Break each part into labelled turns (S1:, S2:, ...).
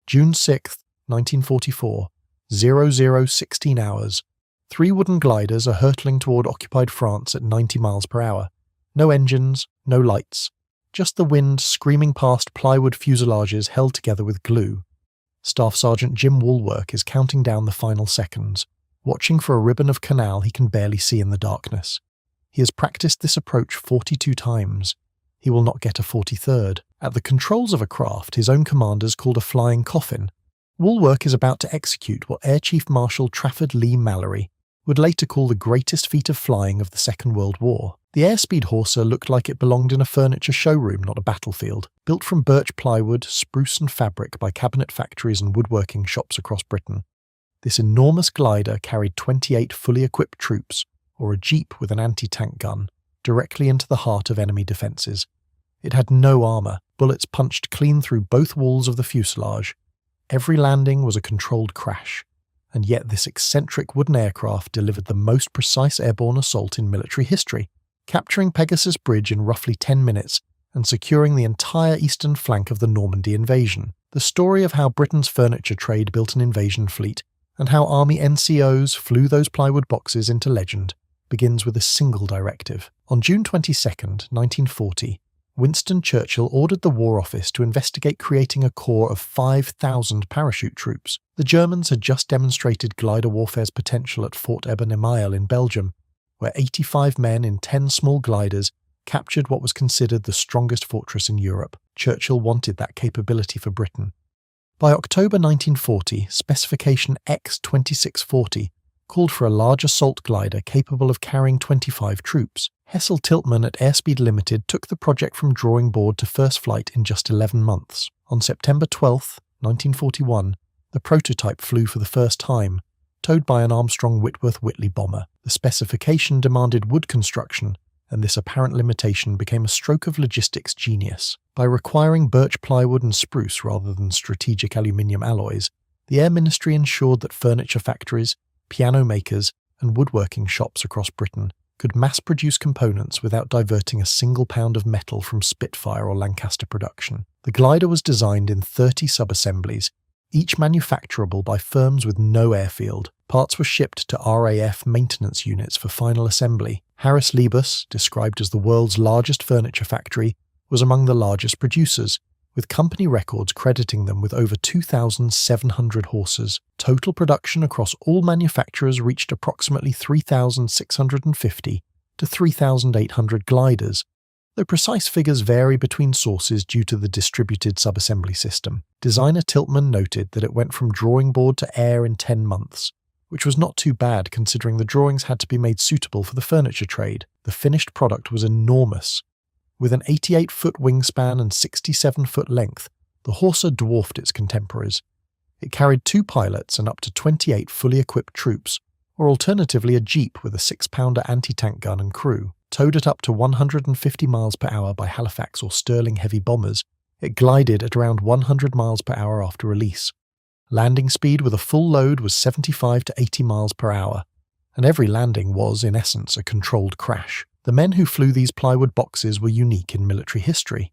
S1: June 6, 1944, 0016 hours. 3 wooden gliders are hurtling toward occupied France at 90 miles per hour. No engines, no lights. Just the wind screaming past plywood fuselages held together with glue. Staff Sergeant Jim Woolwork is counting down the final seconds, watching for a ribbon of canal he can barely see in the darkness. He has practiced this approach 42 times. He will not get a 43rd. At the controls of a craft his own commanders called a flying coffin, Woolwork is about to execute what Air Chief Marshal Leigh-Mallory would later call the greatest feat of flying of the Second World War. The Airspeed Horsa looked like it belonged in a furniture showroom, not a battlefield. Built from birch plywood, spruce and fabric by cabinet factories and woodworking shops across Britain, this enormous glider carried 28 fully equipped troops, or a jeep with an anti-tank gun, directly into the heart of enemy defences. It had no armour, bullets punched clean through both walls of the fuselage. Every landing was a controlled crash, and yet this eccentric wooden aircraft delivered the most precise airborne assault in military history, capturing Pegasus Bridge in roughly 10 minutes and securing the entire eastern flank of the Normandy invasion. The story of how Britain's furniture trade built an invasion fleet and how army NCOs flew those plywood boxes into legend begins with a single directive. On June 22, 1940, Winston Churchill ordered the War Office to investigate creating a corps of 5,000 parachute troops. The Germans had just demonstrated glider warfare's potential at Fort Eben-Emael in Belgium, where 85 men in 10 small gliders captured what was considered the strongest fortress in Europe. Churchill wanted that capability for Britain. By October 1940, Specification X-2640 called for a large assault glider capable of carrying 25 troops. Hessel Tiltman at Airspeed Limited took the project from drawing board to first flight in just 11 months. On September 12, 1941, the prototype flew for the first time, towed by an Armstrong Whitworth Whitley bomber. The specification demanded wood construction, and this apparent limitation became a stroke of logistics genius. By requiring birch plywood and spruce rather than strategic aluminium alloys, the Air Ministry ensured that furniture factories, piano makers, and woodworking shops across Britain could mass-produce components without diverting a single pound of metal from Spitfire or Lancaster production. The glider was designed in 30 sub-assemblies, each manufacturable by firms with no airfield. Parts were shipped to RAF maintenance units for final assembly. Harris Liebus, described as the world's largest furniture factory, was among the largest producers, with company records crediting them with over 2,700 horses. Total production across all manufacturers reached approximately 3,650 to 3,800 gliders, though precise figures vary between sources due to the distributed subassembly system. Designer Tiltman noted that it went from drawing board to air in 10 months, which was not too bad considering the drawings had to be made suitable for the furniture trade. The finished product was enormous. With an 88-foot wingspan and 67-foot length, the Horsa dwarfed its contemporaries. It carried 2 pilots and up to 28 fully equipped troops, or alternatively a jeep with a 6-pounder anti-tank gun and crew. Towed at up to 150 miles per hour by Halifax or Stirling heavy bombers, it glided at around 100 miles per hour after release. Landing speed with a full load was 75 to 80 miles per hour, and every landing was, in essence, a controlled crash. The men who flew these plywood boxes were unique in military history.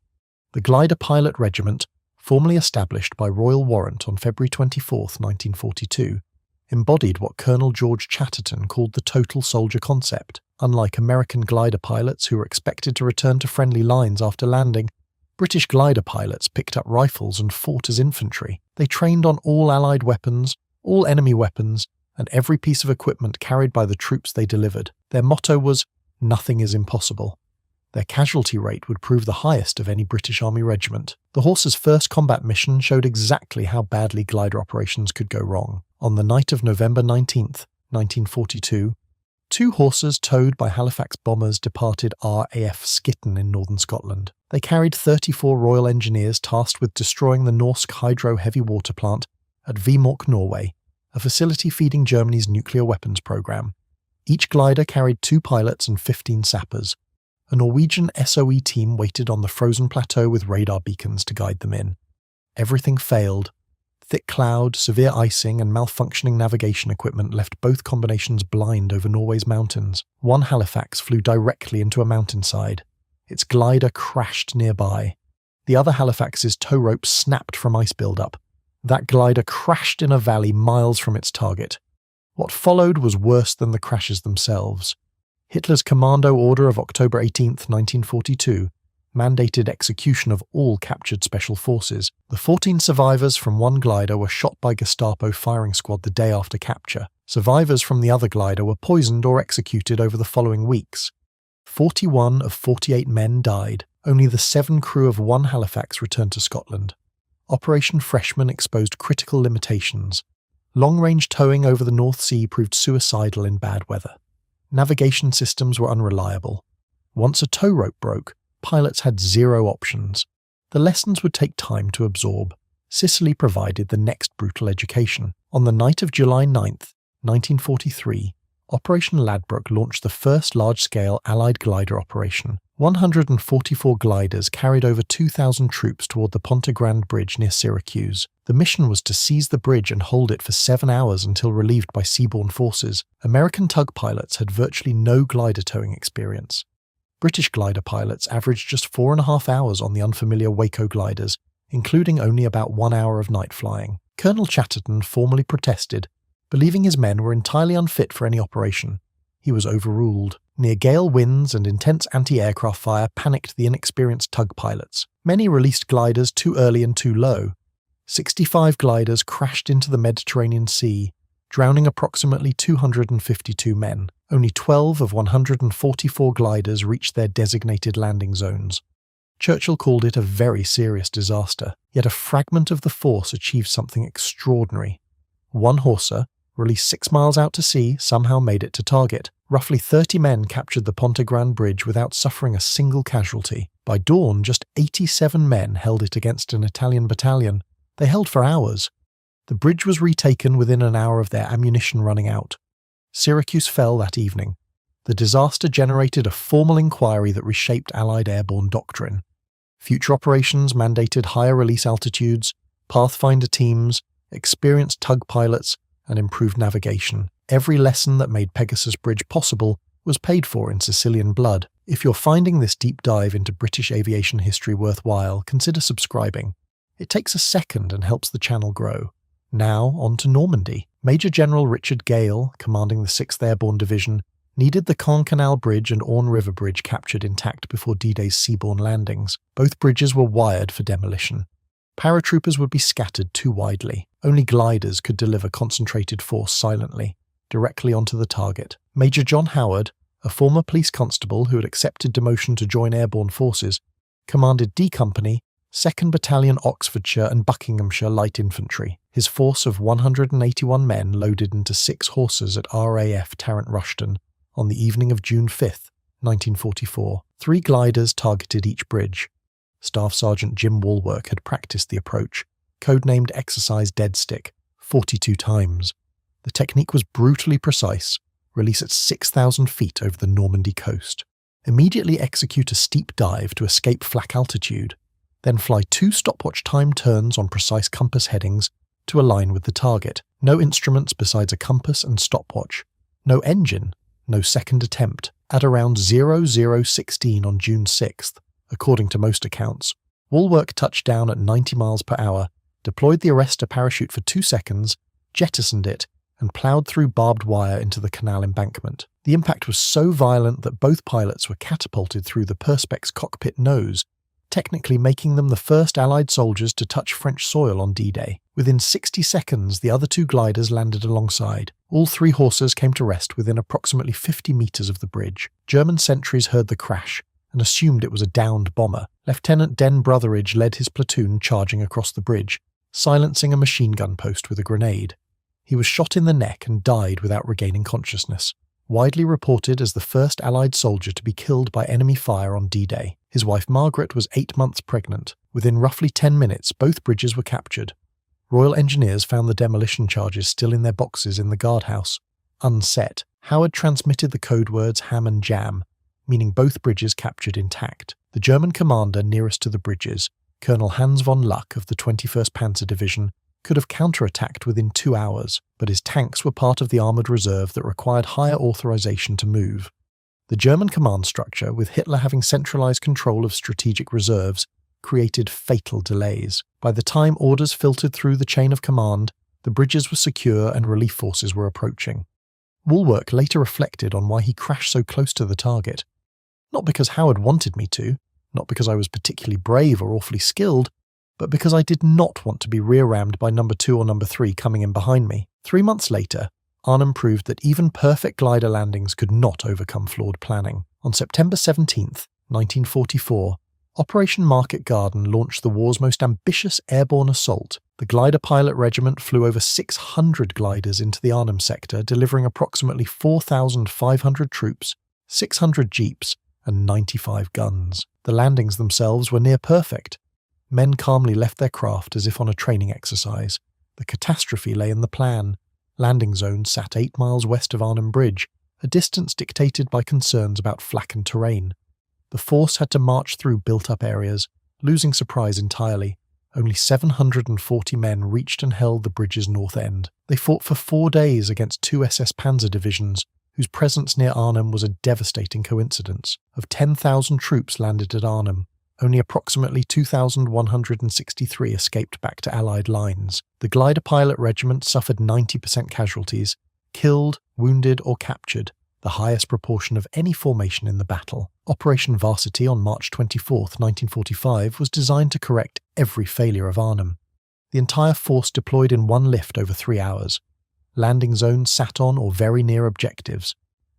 S1: The Glider Pilot Regiment, formally established by royal warrant on February 24, 1942, embodied what Colonel George Chatterton called the total soldier concept. Unlike American glider pilots who were expected to return to friendly lines after landing, British glider pilots picked up rifles and fought as infantry. They trained on all Allied weapons, all enemy weapons, and every piece of equipment carried by the troops they delivered. Their motto was, "Nothing is impossible." Their casualty rate would prove the highest of any British Army regiment. The Horsa's first combat mission showed exactly how badly glider operations could go wrong. On the night of November 19, 1942, 2 Horsas towed by Halifax bombers departed RAF Skitten in northern Scotland. They carried 34 Royal Engineers tasked with destroying the Norsk Hydro heavy water plant at Vemork, Norway, a facility feeding Germany's nuclear weapons program. Each glider carried 2 pilots and 15 sappers. A Norwegian SOE team waited on the frozen plateau with radar beacons to guide them in. Everything failed. Thick cloud, severe icing, and malfunctioning navigation equipment left both combinations blind over Norway's mountains. One Halifax flew directly into a mountainside. Its glider crashed nearby. The other Halifax's tow rope snapped from ice buildup. That glider crashed in a valley miles from its target. What followed was worse than the crashes themselves. Hitler's commando order of October 18, 1942, mandated execution of all captured special forces. The 14 survivors from one glider were shot by Gestapo firing squad the day after capture. Survivors from the other glider were poisoned or executed over the following weeks. 41 of 48 men died. Only the 7 crew of one Halifax returned to Scotland. Operation Freshman exposed critical limitations. Long-range towing over the North Sea proved suicidal in bad weather. Navigation systems were unreliable. Once a tow rope broke, pilots had 0 options. The lessons would take time to absorb. Sicily provided the next brutal education. On the night of July 9, 1943, Operation Ladbroke launched the first large-scale Allied glider operation. 144 gliders carried over 2,000 troops toward the Ponte Grande Bridge near Syracuse. The mission was to seize the bridge and hold it for 7 hours until relieved by seaborne forces. American tug pilots had virtually no glider towing experience. British glider pilots averaged just 4.5 hours on the unfamiliar Waco gliders, including only about 1 hour of night flying. Colonel Chatterton formally protested, believing his men were entirely unfit for any operation. He was overruled. Near gale winds and intense anti-aircraft fire panicked the inexperienced tug pilots. Many released gliders too early and too low. 65 gliders crashed into the Mediterranean Sea, drowning approximately 252 men. Only 12 of 144 gliders reached their designated landing zones. Churchill called it a very serious disaster, yet a fragment of the force achieved something extraordinary. One Horsa, released 6 miles out to sea, somehow made it to target. Roughly 30 men captured the Ponte Grande Bridge without suffering a single casualty. By dawn, just 87 men held it against an Italian battalion. They held for hours. The bridge was retaken within an hour of their ammunition running out. Syracuse fell that evening. The disaster generated a formal inquiry that reshaped Allied airborne doctrine. Future operations mandated higher release altitudes, pathfinder teams, experienced tug pilots, and improved navigation. Every lesson that made Pegasus Bridge possible was paid for in Sicilian blood. If you're finding this deep dive into British aviation history worthwhile, consider subscribing. It takes a second and helps the channel grow. Now, on to Normandy. Major General Richard Gale, commanding the 6th Airborne Division, needed the Caen Canal Bridge and Orne River Bridge captured intact before D-Day's seaborne landings. Both bridges were wired for demolition. Paratroopers would be scattered too widely. Only gliders could deliver concentrated force silently, directly onto the target. Major John Howard, a former police constable who had accepted demotion to join airborne forces, commanded D Company, 2nd Battalion Oxfordshire and Buckinghamshire Light Infantry. His force of 181 men loaded into 6 Horsas at RAF Tarrant Rushton on the evening of June 5, 1944. 3 gliders targeted each bridge. Staff Sergeant Jim Walwork had practiced the approach, codenamed Exercise Dead Stick, 42 times. The technique was brutally precise. Release at 6,000 feet over the Normandy coast. Immediately execute a steep dive to escape flak altitude. Then fly 2 stopwatch time turns on precise compass headings to align with the target. No instruments besides a compass and stopwatch. No engine. No second attempt. At around 0016 on June 6th, according to most accounts, Walwork touched down at 90 miles per hour, deployed the arrestor parachute for 2 seconds, jettisoned it, and ploughed through barbed wire into the canal embankment. The impact was so violent that both pilots were catapulted through the Perspex cockpit nose, technically making them the first Allied soldiers to touch French soil on D-Day. Within 60 seconds, the other 2 gliders landed alongside. All 3 Horsas came to rest within approximately 50 meters of the bridge. German sentries heard the crash and assumed it was a downed bomber. Lieutenant Den Brotheridge led his platoon charging across the bridge, silencing a machine gun post with a grenade. He was shot in the neck and died without regaining consciousness. Widely reported as the first Allied soldier to be killed by enemy fire on D-Day. His wife Margaret was 8 months pregnant. Within roughly 10 minutes, both bridges were captured. Royal Engineers found the demolition charges still in their boxes in the guardhouse. Unset, Howard transmitted the code words ham and jam, meaning both bridges captured intact. The German commander nearest to the bridges, Colonel Hans von Luck of the 21st Panzer Division, could have counterattacked within 2 hours, but his tanks were part of the armoured reserve that required higher authorization to move. The German command structure, with Hitler having centralized control of strategic reserves, created fatal delays. By the time orders filtered through the chain of command, the bridges were secure and relief forces were approaching. Woolwork later reflected on why he crashed so close to the target. Not because Howard wanted me to, not because I was particularly brave or awfully skilled, but because I did not want to be rear-rammed by number 2 or number 3 coming in behind me. 3 months later, Arnhem proved that even perfect glider landings could not overcome flawed planning. On September 17, 1944, Operation Market Garden launched the war's most ambitious airborne assault. The glider pilot regiment flew over 600 gliders into the Arnhem sector, delivering approximately 4,500 troops, 600 jeeps, and 95 guns. The landings themselves were near perfect. Men calmly left their craft as if on a training exercise. The catastrophe lay in the plan. Landing zones sat 8 miles west of Arnhem Bridge, a distance dictated by concerns about flackened terrain. The force had to march through built-up areas, losing surprise entirely. Only 740 men reached and held the bridge's north end. They fought for 4 days against 2 SS Panzer divisions, whose presence near Arnhem was a devastating coincidence. Of 10,000 troops landed at Arnhem, only approximately 2,163 escaped back to Allied lines. The glider pilot regiment suffered 90% casualties, killed, wounded, or captured, the highest proportion of any formation in the battle. Operation Varsity on March 24, 1945 was designed to correct every failure of Arnhem. The entire force deployed in one lift over 3 hours. Landing zones sat on or very near objectives.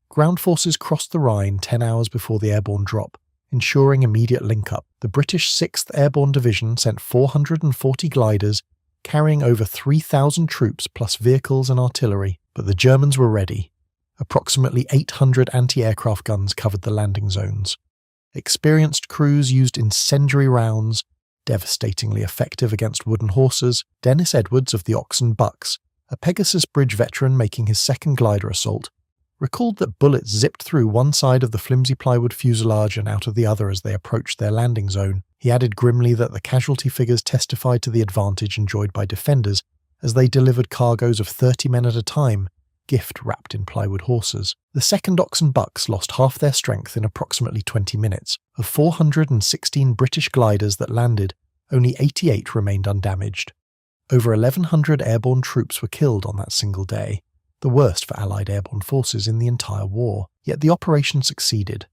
S1: Ground forces crossed the Rhine 10 hours before the airborne drop, ensuring immediate link-up. The British 6th Airborne Division sent 440 gliders, carrying over 3,000 troops plus vehicles and artillery, but the Germans were ready. Approximately 800 anti-aircraft guns covered the landing zones. Experienced crews used incendiary rounds, devastatingly effective against wooden horses. Dennis Edwards of the Oxen Bucks, a Pegasus Bridge veteran making his second glider assault, recalled that bullets zipped through one side of the flimsy plywood fuselage and out of the other as they approached their landing zone. He added grimly that the casualty figures testified to the advantage enjoyed by defenders as they delivered cargoes of 30 men at a time, gift wrapped in plywood horses. The second Oxen Bucks lost half their strength in approximately 20 minutes. Of 416 British gliders that landed, only 88 remained undamaged. Over 1,100 airborne troops were killed on that single day, the worst for Allied airborne forces in the entire war. Yet the operation succeeded.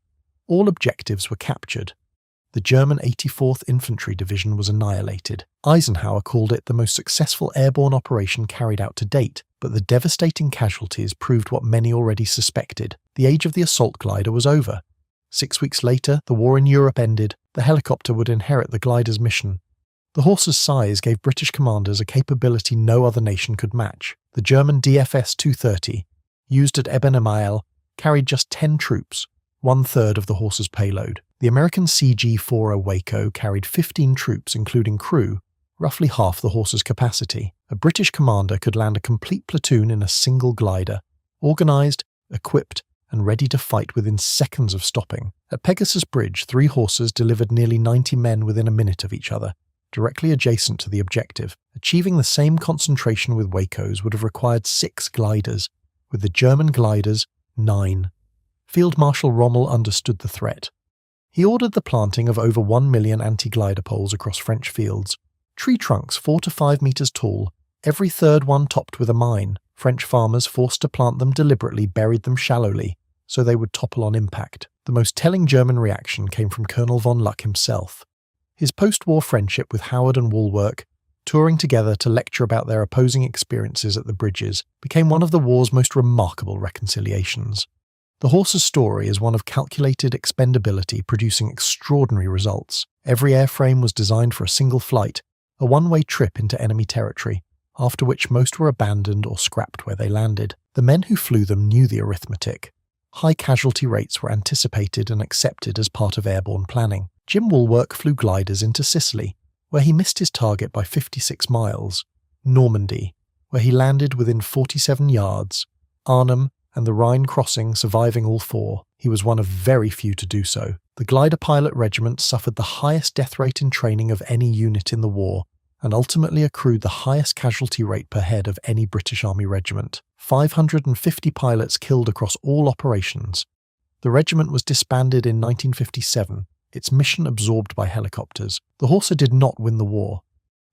S1: All objectives were captured. The German 84th Infantry Division was annihilated. Eisenhower called it the most successful airborne operation carried out to date, but the devastating casualties proved what many already suspected. The age of the assault glider was over. 6 weeks later, the war in Europe ended. The helicopter would inherit the glider's mission. The Horsa's size gave British commanders a capability no other nation could match. The German DFS-230, used at Eben Emael, carried just 10 troops, 1/3 of the Horsa's payload. The American CG-40 Waco carried 15 troops, including crew, roughly half the Horsa's capacity. A British commander could land a complete platoon in a single glider, organised, equipped, and ready to fight within seconds of stopping. At Pegasus Bridge, 3 Horsas delivered nearly 90 men within a minute of each other, directly adjacent to the objective. Achieving the same concentration with Wacos would have required 6 gliders, with the German gliders 9. Field Marshal Rommel understood the threat. He ordered the planting of over 1 million anti-glider poles across French fields, tree trunks 4 to 5 meters tall, every third one topped with a mine. French farmers forced to plant them deliberately buried them shallowly, so they would topple on impact. The most telling German reaction came from Colonel von Luck himself. His post-war friendship with Howard and Woolwork, touring together to lecture about their opposing experiences at the bridges, became one of the war's most remarkable reconciliations. The Horsa's story is one of calculated expendability producing extraordinary results. Every airframe was designed for a single flight, a one-way trip into enemy territory, after which most were abandoned or scrapped where they landed. The men who flew them knew the arithmetic. High casualty rates were anticipated and accepted as part of airborne planning. Jim Woolwork flew gliders into Sicily, where he missed his target by 56 miles, Normandy, where he landed within 47 yards, Arnhem and the Rhine crossing surviving all 4. He was one of very few to do so. The glider pilot regiment suffered the highest death rate in training of any unit in the war, and ultimately accrued the highest casualty rate per head of any British Army regiment. 550 pilots killed across all operations. The regiment was disbanded in 1957, its mission absorbed by helicopters. The Horsa did not win the war,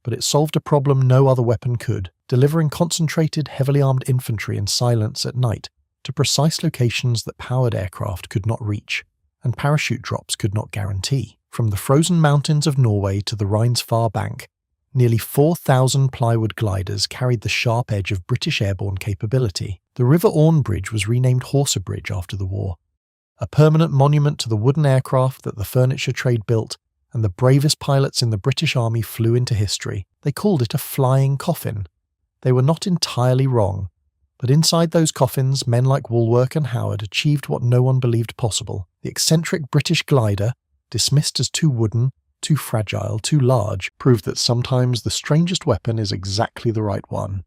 S1: but it solved a problem no other weapon could, delivering concentrated, heavily armed infantry in silence at night to precise locations that powered aircraft could not reach, and parachute drops could not guarantee. From the frozen mountains of Norway to the Rhine's far bank, nearly 4,000 plywood gliders carried the sharp edge of British airborne capability. The River Orne Bridge was renamed Horsa Bridge after the war, a permanent monument to the wooden aircraft that the furniture trade built and the bravest pilots in the British Army flew into history. They called it a flying coffin. They were not entirely wrong, but inside those coffins, men like Woolwork and Howard achieved what no one believed possible. The eccentric British glider, dismissed as too wooden, too fragile, too large, proved that sometimes the strangest weapon is exactly the right one.